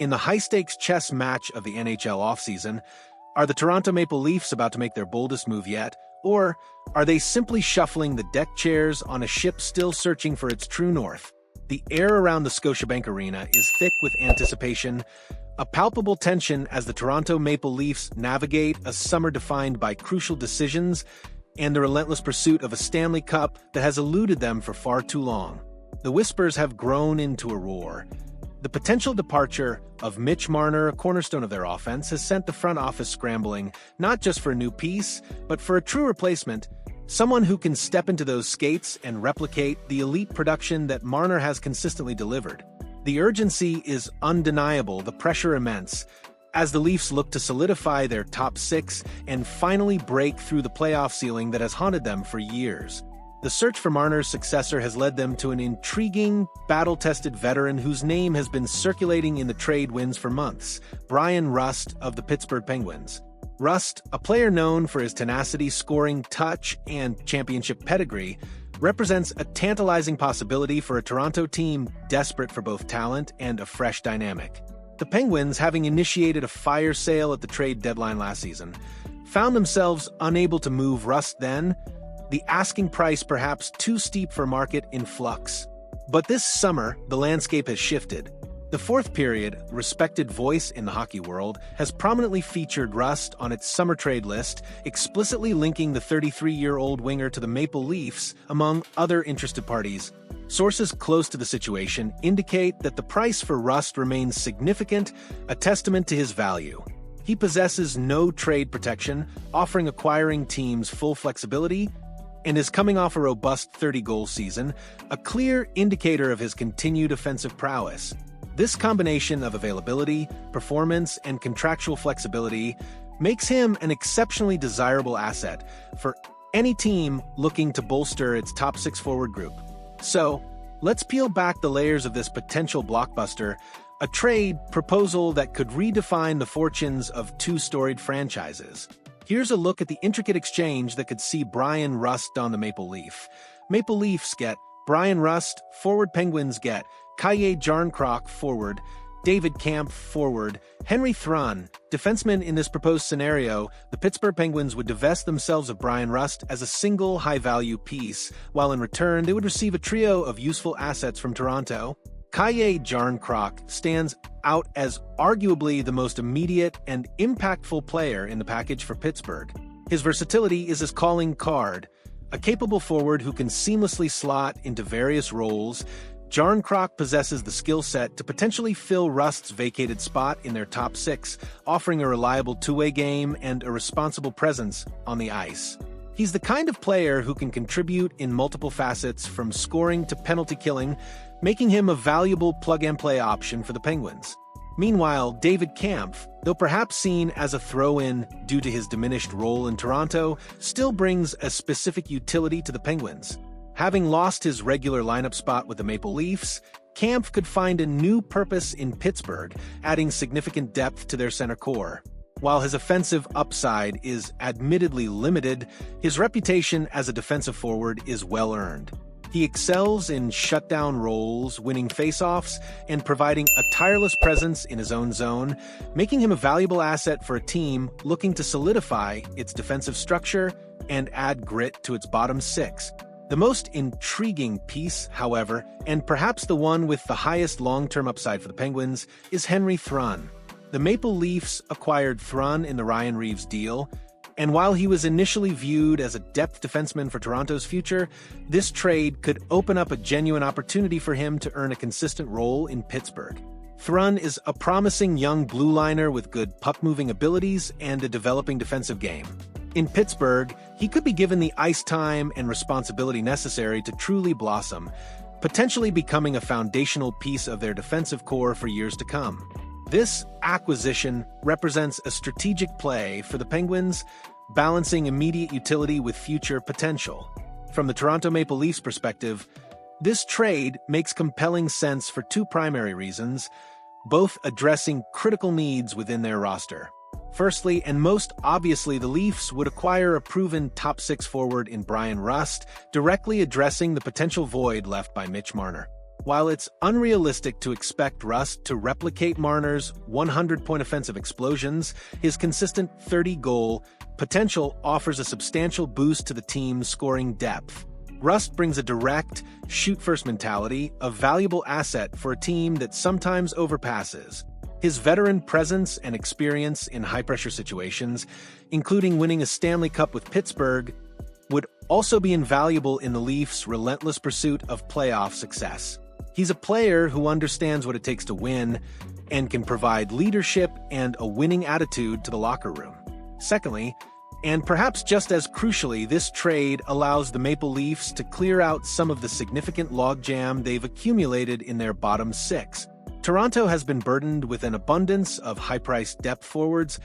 In the high-stakes chess match of the NHL offseason, are the Toronto Maple Leafs about to make their boldest move yet, or are they simply shuffling the deck chairs on a ship still searching for its true north? The air around the Scotiabank Arena is thick with anticipation, a palpable tension as the Toronto Maple Leafs navigate a summer defined by crucial decisions and the relentless pursuit of a Stanley Cup that has eluded them for far too long. The whispers have grown into a roar. The potential departure of Mitch Marner, a cornerstone of their offense, has sent the front office scrambling, not just for a new piece, but for a true replacement, someone who can step into those skates and replicate the elite production that Marner has consistently delivered. The urgency is undeniable, the pressure immense, as the Leafs look to solidify their top six and finally break through the playoff ceiling that has haunted them for years. The search for Marner's successor has led them to an intriguing, battle-tested veteran whose name has been circulating in the trade winds for months, Bryan Rust of the Pittsburgh Penguins. Rust, a player known for his tenacity, scoring, touch, and championship pedigree, represents a tantalizing possibility for a Toronto team desperate for both talent and a fresh dynamic. The Penguins, having initiated a fire sale at the trade deadline last season, found themselves unable to move Rust then, the asking price perhaps too steep for market in flux. But this summer, the landscape has shifted. The fourth period, respected voice in the hockey world, has prominently featured Rust on its summer trade list, explicitly linking the 33-year-old winger to the Maple Leafs, among other interested parties. Sources close to the situation indicate that the price for Rust remains significant, a testament to his value. He possesses no trade protection, offering acquiring teams full flexibility, and is coming off a robust 30-goal season, a clear indicator of his continued offensive prowess. This combination of availability, performance, and contractual flexibility makes him an exceptionally desirable asset for any team looking to bolster its top six forward group. So, let's peel back the layers of this potential blockbuster, a trade proposal that could redefine the fortunes of two storied franchises. Here's a look at the intricate exchange that could see Bryan Rust on the Maple Leaf. Maple Leafs get Bryan Rust, forward. Penguins get Calle Jarnkrok, forward, David Kampf, forward, Henry Thrun, defenseman. In this proposed scenario, the Pittsburgh Penguins would divest themselves of Bryan Rust as a single high-value piece, while in return they would receive a trio of useful assets from Toronto. Calle Jarnkrok stands out as arguably the most immediate and impactful player in the package for Pittsburgh. His versatility is his calling card. A capable forward who can seamlessly slot into various roles, Jarnkrok possesses the skill set to potentially fill Rust's vacated spot in their top six, offering a reliable two-way game and a responsible presence on the ice. He's the kind of player who can contribute in multiple facets from scoring to penalty killing, making him a valuable plug-and-play option for the Penguins. Meanwhile, David Kampf, though perhaps seen as a throw-in due to his diminished role in Toronto, still brings a specific utility to the Penguins. Having lost his regular lineup spot with the Maple Leafs, Kampf could find a new purpose in Pittsburgh, adding significant depth to their center core. While his offensive upside is admittedly limited, his reputation as a defensive forward is well-earned. He excels in shutdown roles, winning faceoffs, and providing a tireless presence in his own zone, making him a valuable asset for a team looking to solidify its defensive structure and add grit to its bottom six. The most intriguing piece, however, and perhaps the one with the highest long-term upside for the Penguins, is Henry Thrun. The Maple Leafs acquired Thrun in the Ryan Reaves deal, and while he was initially viewed as a depth defenseman for Toronto's future, this trade could open up a genuine opportunity for him to earn a consistent role in Pittsburgh. Thrun is a promising young blue liner with good puck-moving abilities and a developing defensive game. In Pittsburgh, he could be given the ice time and responsibility necessary to truly blossom, potentially becoming a foundational piece of their defensive core for years to come. This acquisition represents a strategic play for the Penguins, balancing immediate utility with future potential. From the Toronto Maple Leafs perspective, this trade makes compelling sense for two primary reasons, both addressing critical needs within their roster. Firstly, and most obviously, the Leafs would acquire a proven top-six forward in Bryan Rust, directly addressing the potential void left by Mitch Marner. While it's unrealistic to expect Rust to replicate Marner's 100-point offensive explosions, his consistent 30-goal potential offers a substantial boost to the team's scoring depth. Rust brings a direct, shoot-first mentality, a valuable asset for a team that sometimes overpasses. His veteran presence and experience in high-pressure situations, including winning a Stanley Cup with Pittsburgh, would also be invaluable in the Leafs' relentless pursuit of playoff success. He's a player who understands what it takes to win and can provide leadership and a winning attitude to the locker room. Secondly, and perhaps just as crucially, this trade allows the Maple Leafs to clear out some of the significant logjam they've accumulated in their bottom six. Toronto has been burdened with an abundance of high-priced depth forwards,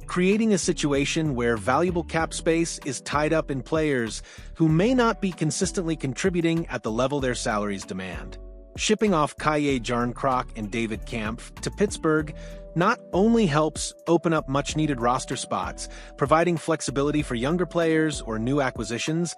creating a situation where valuable cap space is tied up in players who may not be consistently contributing at the level their salaries demand. Shipping off Calle Jarnkrok and David Kampf to Pittsburgh not only helps open up much-needed roster spots, providing flexibility for younger players or new acquisitions,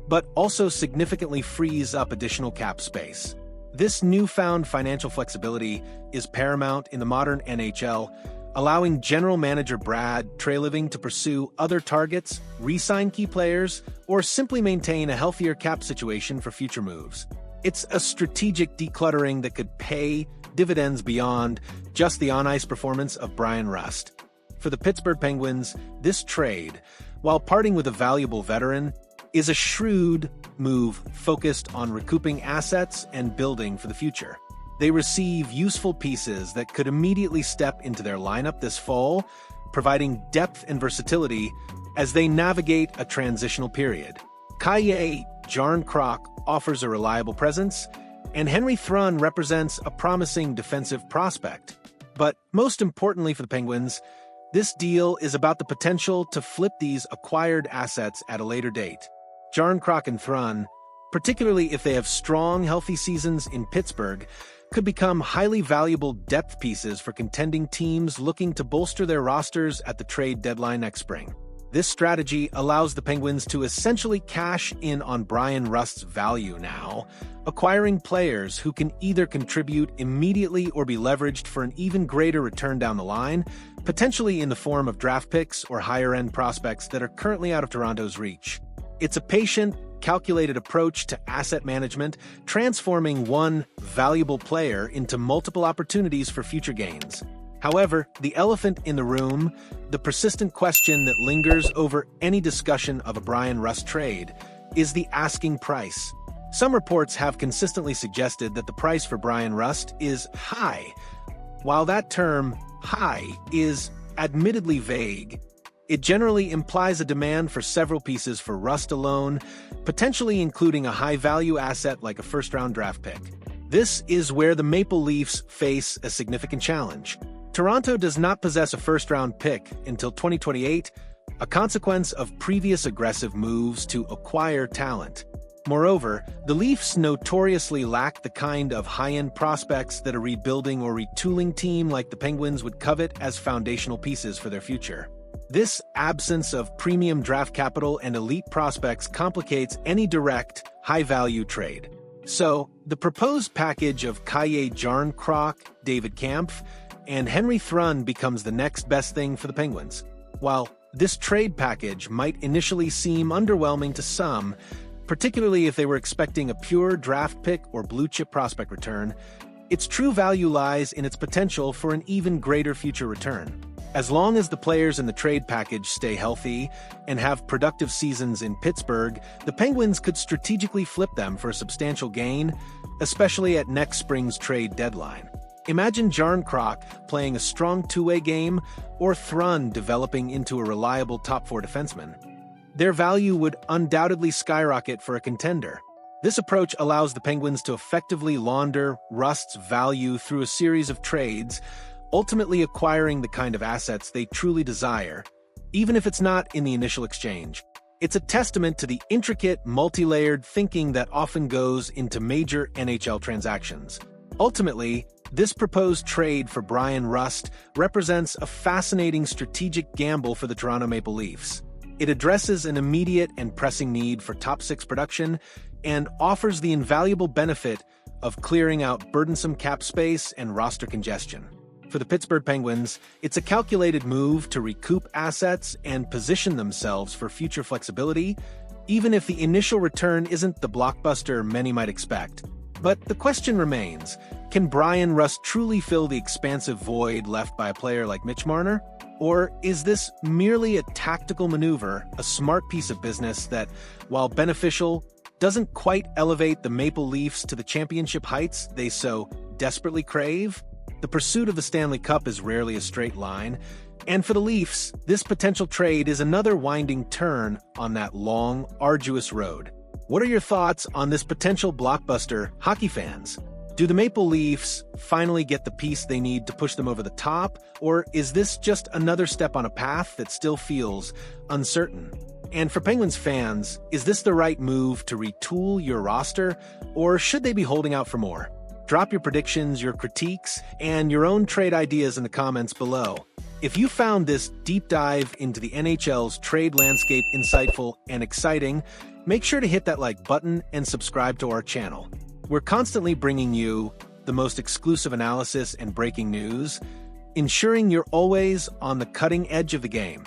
but also significantly frees up additional cap space. This newfound financial flexibility is paramount in the modern NHL, allowing general manager Brad Treliving to pursue other targets, re-sign key players, or simply maintain a healthier cap situation for future moves. It's a strategic decluttering that could pay dividends beyond just the on-ice performance of Bryan Rust. For the Pittsburgh Penguins, this trade, while parting with a valuable veteran, is a shrewd move focused on recouping assets and building for the future. They receive useful pieces that could immediately step into their lineup this fall, providing depth and versatility as they navigate a transitional period. Calle Jarnkrok offers a reliable presence, and Henry Thrun represents a promising defensive prospect. But most importantly for the Penguins, this deal is about the potential to flip these acquired assets at a later date. Jarnkrok and Thrun, particularly if they have strong, healthy seasons in Pittsburgh, could become highly valuable depth pieces for contending teams looking to bolster their rosters at the trade deadline next spring. This strategy allows the Penguins to essentially cash in on Bryan Rust's value now, acquiring players who can either contribute immediately or be leveraged for an even greater return down the line, potentially in the form of draft picks or higher-end prospects that are currently out of Toronto's reach. It's a patient, calculated approach to asset management, transforming one valuable player into multiple opportunities for future gains. However, the elephant in the room, the persistent question that lingers over any discussion of a Bryan Rust trade, is the asking price. Some reports have consistently suggested that the price for Bryan Rust is high. While that term, high, is admittedly vague, it generally implies a demand for several pieces for Rust alone, potentially including a high-value asset like a first-round draft pick. This is where the Maple Leafs face a significant challenge. Toronto does not possess a first-round pick until 2028, a consequence of previous aggressive moves to acquire talent. Moreover, the Leafs notoriously lack the kind of high-end prospects that a rebuilding or retooling team like the Penguins would covet as foundational pieces for their future. This absence of premium draft capital and elite prospects complicates any direct, high-value trade. So, the proposed package of Calle Jarnkrok, David Kampf, and Henry Thrun becomes the next best thing for the Penguins. While this trade package might initially seem underwhelming to some, particularly if they were expecting a pure draft pick or blue-chip prospect return, its true value lies in its potential for an even greater future return. As long as the players in the trade package stay healthy and have productive seasons in Pittsburgh, the Penguins could strategically flip them for a substantial gain, especially at next spring's trade deadline. Imagine Jarnkrok playing a strong two-way game or Thrun developing into a reliable top-four defenseman. Their value would undoubtedly skyrocket for a contender. This approach allows the Penguins to effectively launder Rust's value through a series of trades, ultimately acquiring the kind of assets they truly desire, even if it's not in the initial exchange. It's a testament to the intricate, multi-layered thinking that often goes into major NHL transactions. Ultimately, this proposed trade for Bryan Rust represents a fascinating strategic gamble for the Toronto Maple Leafs. It addresses an immediate and pressing need for top-six production and offers the invaluable benefit of clearing out burdensome cap space and roster congestion. For the Pittsburgh Penguins, it's a calculated move to recoup assets and position themselves for future flexibility, even if the initial return isn't the blockbuster many might expect. But the question remains, can Bryan Rust truly fill the expansive void left by a player like Mitch Marner? Or is this merely a tactical maneuver, a smart piece of business that, while beneficial, doesn't quite elevate the Maple Leafs to the championship heights they so desperately crave? The pursuit of the Stanley Cup is rarely a straight line, and for the Leafs, this potential trade is another winding turn on that long, arduous road. What are your thoughts on this potential blockbuster, hockey fans? Do the Maple Leafs finally get the piece they need to push them over the top, or is this just another step on a path that still feels uncertain? And for Penguins fans, is this the right move to retool your roster, or should they be holding out for more? Drop your predictions, your critiques, and your own trade ideas in the comments below. If you found this deep dive into the NHL's trade landscape insightful and exciting, make sure to hit that like button and subscribe to our channel. We're constantly bringing you the most exclusive analysis and breaking news, ensuring you're always on the cutting edge of the game.